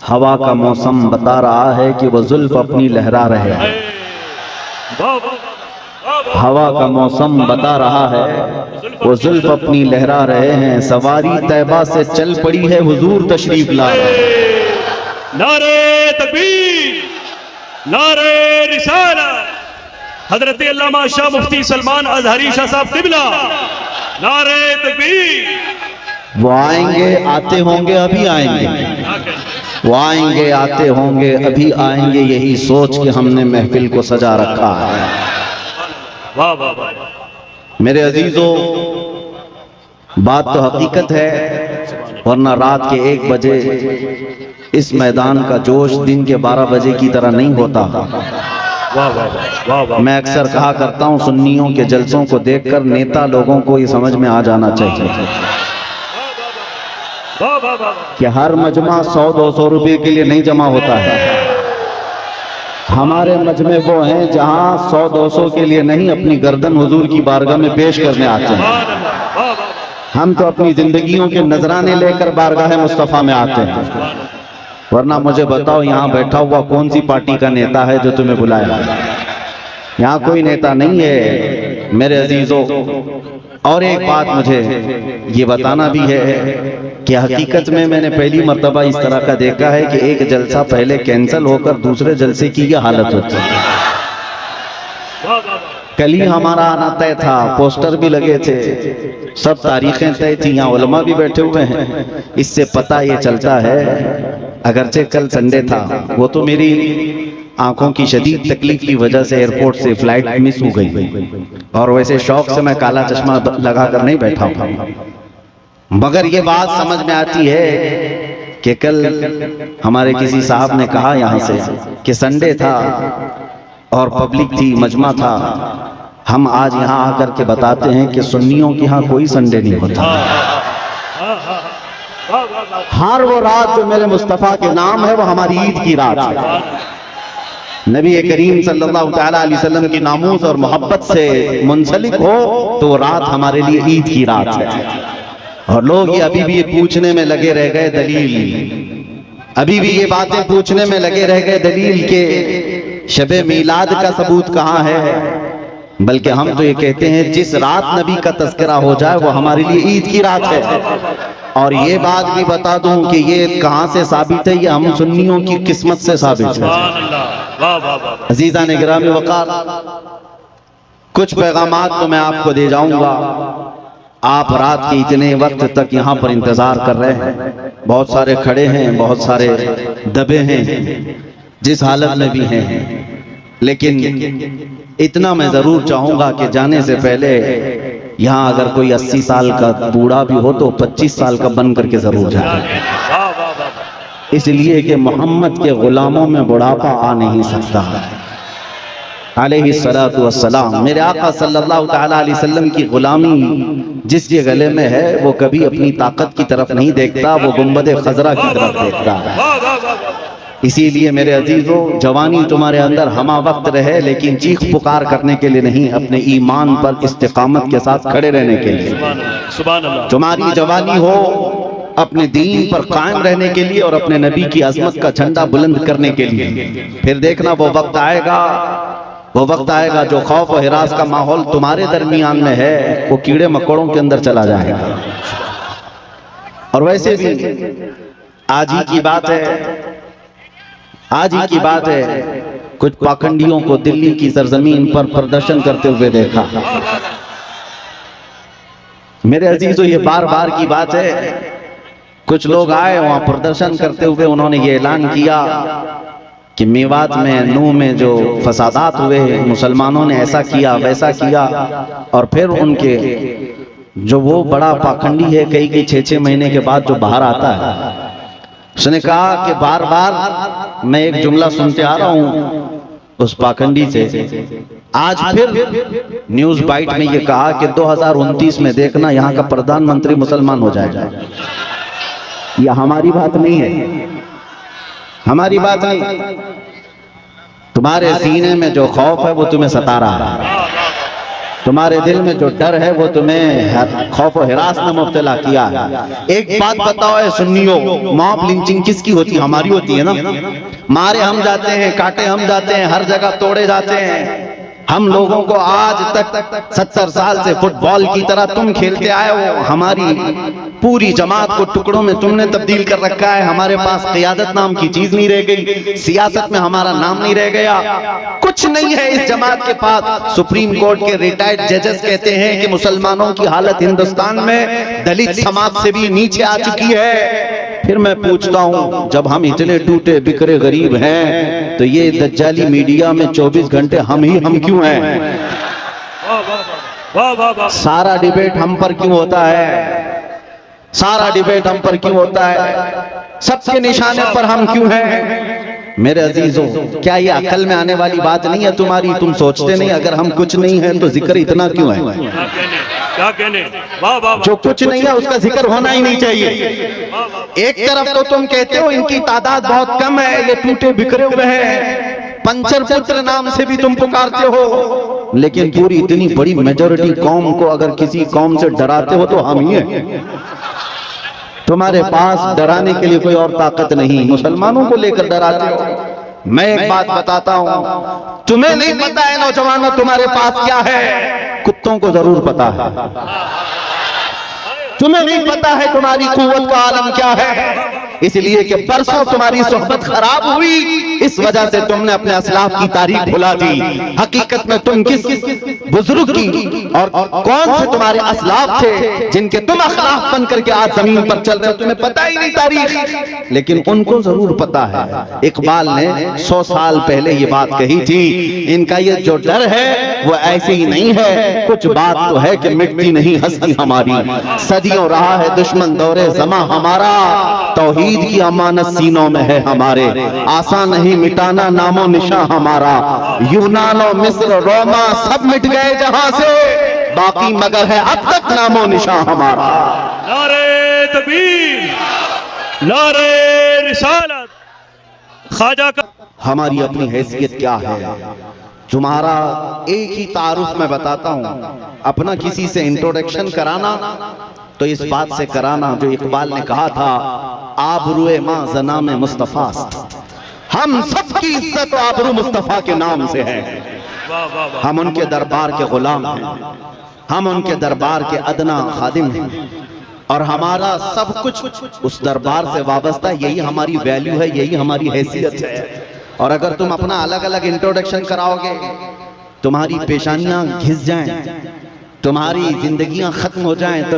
हवा का मौसम बता रहा है कि वो जुल्फ अपनी लहरा रहे हैं। हवा का मौसम बता रहा है वो जुल्फ अपनी लहरा रहे हैं। सवारी तैबा से चल पड़ी है, हुजूर तशरीफ ला रहे हैं। नारे तकबीर, नारे रिसालत, हजरत अल्लामा शाह मुफ्ती सलमान अजहरी शाह साहब क़िबला, नारे तकबीर। वो आएंगे, आते होंगे, अभी आएंगे। वो आएंगे, आते होंगे, अभी आएंगे। यही सोच के हमने महफिल को सजा रखा है। वाह वाह वाह। मेरे अजीजों, बात तो हकीकत है, वरना रात के 1 बजे इस मैदान का जोश दिन के 12 बजे की तरह नहीं होता। वाह वाह वाह वाह। मैं अक्सर कहा करता हूं, सुन्नियों के जलसों को देखकर नेता लोगों को ये समझ में आ जाना चाहिए कि हर मजमा 100-200 रुपए के लिए नहीं जमा होता है। हमारे मजमे वो हैं जहां 100-200 के लिए नहीं, अपनी गर्दन हुजूर की बारगाह में पेश करने आते हैं। हम तो अपनी जिंदगियों के नजराने लेकर बारगाह मुस्तफा में आते हैं। वरना मुझे बताओ, यहाँ बैठा हुआ कौन सी पार्टी का नेता है जो तुम्हें बुलाया? यहाँ कोई नेता नहीं है मेरे अजीजों। और एक बात मुझे ये बताना भी है कि हकीकत में मैंने पहली मर्तबा इस तरह का देखा है कि एक जलसा पहले कैंसिल होकर दूसरे जलसे की ये हालत होती है। कल ही हमारा आना तय था, पोस्टर भी लगे थे, सब तारीखें तय थी, यहाँ उलमा भी बैठे हुए हैं। इससे पता ये चलता है, अगरचे कल संडे था, वो तो मेरी आंखों की शदीद तकलीफ की वजह से एयरपोर्ट से फ्लाइट मिस हो गई, और वैसे शौक से मैं काला चश्मा लगाकर नहीं बैठा हूं। मगर ये बात समझ में आती है कि कल हमारे किसी साहब ने कहा यहाँ से कि संडे था और पब्लिक थी, मजमा था। हम आज यहाँ आकर के बताते हैं कि सुन्नियों के यहाँ कोई संडे नहीं होता। हर वो रात जो मेरे मुस्तफ़ा के नाम है वो हमारी ईद की रात है। नबी करीम सल्लल्लाहु अलैहि वसल्लम की नामूस और मोहब्बत से मुंसलिक हो तो वो रात हमारे लिए ईद की रात है। और लोग ये अभी भी ये पूछने में लगे रह गए दलील, अभी भी ये बातें पूछने में लगे रह गए दलील के शबे मीलाद का सबूत कहाँ है। बल्कि हम तो ये कहते हैं जिस रात नबी का तज़किरा हो जाए वो हमारे लिए ईद की रात है। और ये बात भी बता दूं कि ये कहां से साबित है, ये हम सुन्नियों की किस्मत से साबित है। अजीज़ा ने गिरामी वक़ार, कुछ पैगामात तो मैं आपको दे जाऊंगा। आप रात के इतने वक्त तक यहाँ पर इंतजार कर रहे हैं, बहुत सारे खड़े हैं, बहुत सारे दबे हैं, जिस हालत में भी हैं। लेकिन इतना मैं जरूर चाहूंगा कि जाने से पहले यहाँ अगर कोई 80 साल का बूढ़ा भी हो तो 25 साल का बन करके जरूर जाए, इसलिए कि मोहम्मद के गुलामों में बुढ़ापा आ नहीं सकता। अलैहिस्सलातु वस्सलाम, मेरे आका सल्लल्लाहु अलैहि वसल्लम की गुलामी जिसके गले में है वो कभी अपनी ताकत की तरफ नहीं देखता, वो गुंबद खजरा की तरफ देखता है। इसीलिए मेरे अजीजों, जवानी तुम्हारे अंदर हमा वक्त रहे, लेकिन चीख पुकार करने के लिए नहीं, अपने ईमान पर इस्तिकामत के साथ खड़े रहने के लिए। तुम्हारी जवानी हो अपने दीन पर कायम रहने के लिए और अपने नबी की अजमत का झंडा बुलंद करने के लिए। फिर देखना वो वक्त आएगा, वो वक्त आएगा जो खौफ और हिरास का माहौल तुम्हारे दरमियान में है वो कीड़े मकोड़ों के अंदर चला जाएगा। और वैसे भी आज ही की बात है, आज ही की बात है, कुछ पाखंडियों को दिल्ली की सरजमीन पर प्रदर्शन करते हुए देखा। मेरे अजीजों, ये बार बार की बात है, कुछ लोग आए वहां प्रदर्शन करते हुए, उन्होंने ये ऐलान किया कि मेवात में, नूह में जो फसादात हुए, मुसलमानों ने ऐसा किया वैसा किया। और फिर उनके जो वो बड़ा पाखंडी है, कई 6-6 महीने के बाद जो बाहर आता है, उसने कहा कि बार बार मैं एक जुमला सुनते आ रहा हूं उस पाखंडी से। आज फिर न्यूज बाइट में ये कहा कि 2029 में देखना यहाँ का प्रधानमंत्री मुसलमान हो जाएगा। यह हमारी बात नहीं है, हमारी बात नहीं। तुम्हारे सीने में जो खौफ है वो तुम्हें सता रहा है। तुम्हारे दिल में जो डर है वो तुम्हें खौफ और हिरास में मुब्तला किया है। एक बात बताओ है सुन्नियों, मॉब लिंचिंग किसकी होती है? हमारी होती है ना। मारे हम जाते हैं, काटे हम जाते हैं, हर जगह तोड़े जाते हैं। हम लोगों को आज तक 70 साल से फुटबॉल की तरह तुम खेलते आए हो। हमारी पूरी जमात को टुकड़ों में तुमने तब्दील कर रखा है। हमारे पास क़ियादत नाम की चीज नहीं रह गई, सियासत में हमारा नाम नहीं रह गया, कुछ नहीं है इस जमात के पास। सुप्रीम कोर्ट के रिटायर्ड जजेस कहते हैं कि मुसलमानों की हालत हिंदुस्तान में दलित समाज से भी नीचे आ चुकी है। फिर मैं पूछता हूं, जब हम इतने टूटे बिखरे गरीब हैं तो ये दज्जाली मीडिया में 24 घंटे हम क्यों हैं? सारा डिबेट हम पर क्यों होता है? सारा डिबेट हम पर क्यों होता है? सबके निशाने पर हम क्यों हैं? मेरे अजीजों, क्या ये अकल में आने वाली बात नहीं है तुम्हारी? तुम सोचते नहीं अगर हम कुछ नहीं है तो जिक्र इतना क्यों है? क्या कहने? वाह वाह। जो कुछ नहीं है उसका जिक्र होना ही नहीं चाहिए। एक तरफ तो तुम कहते हो इनकी तादाद बहुत कम है, ये टूटे बिखरे हुए हैं, पंचर पुत्र नाम से भी तुम पुकारते हो, लेकिन पूरी इतनी बड़ी मेजॉरिटी कौम को अगर किसी कौम से डराते हो तो हम ही हैं। तुम्हारे पास डराने के लिए कोई और ताकत नहीं, मुसलमानों को लेकर डराते हो। मैं एक बात बताता हूं, तुम्हें नहीं पता है नौजवानों तुम्हारे पास क्या है, कुत्तों को जरूर पता है। तुम्हें नहीं पता है तुम्हारी कुव्वत का आलम क्या है, इसलिए कि परसों तुम्हारी सोहबत खराब हुई, इस वजह से तुमने अपने असलाफ की तारीख भुला दी। हकीकत में तुम किस बुजुर्ग की और कौन से तुम्हारे असलाफ थे जिनके तुम अखलाफ बन करके आज जमीन पर चल रहे हो, तुम्हें पता ही नहीं तारीख, लेकिन उनको जरूर पता है। इकबाल ने 100 साल पहले ये बात कही थी, इनका ये जो डर है वो ऐसे ही नहीं है, कुछ बात तो है कि मिटती नहीं हस्ती हमारी। सदियों रहा है दुश्मन दौरे जमा हमारा, तौहीद की अमानत सीनों में है हमारे, आसान नहीं मिटाना नामो निशा हमारा। यूनान और मिस्र रोमा सब मिट गए जहां से, बाकी मगर है अब तक नामो निशा हमारा। नारे तकबीर, नारे रिसालत, ख्वाजा का। हमारी अपनी हैसियत क्या है? तुम्हारा एक ही तारुफ मैं बताता हूं, अपना किसी से इंट्रोडक्शन कराना तो इस बात से कराना जो इकबाल ने कहा था, आबरूए मां जना में मुस्तफास्त। हम सबकी इज्जत आबरू मुस्तफा के नाम से है। हम उनके दरबार के गुलाम हैं, हम उनके दरबार के अदना खादिम हैं, और हमारा सब कुछ उस दरबार से वाबस्ता। यही हमारी वैल्यू है, यही हमारी हैसियत है। और अगर तुम अपना अलग अलग इंट्रोडक्शन कराओगे, तुम्हारी पेशानियां घिस जाएं, तुम्हारी जिंदगियां खत्म हो जाएं तो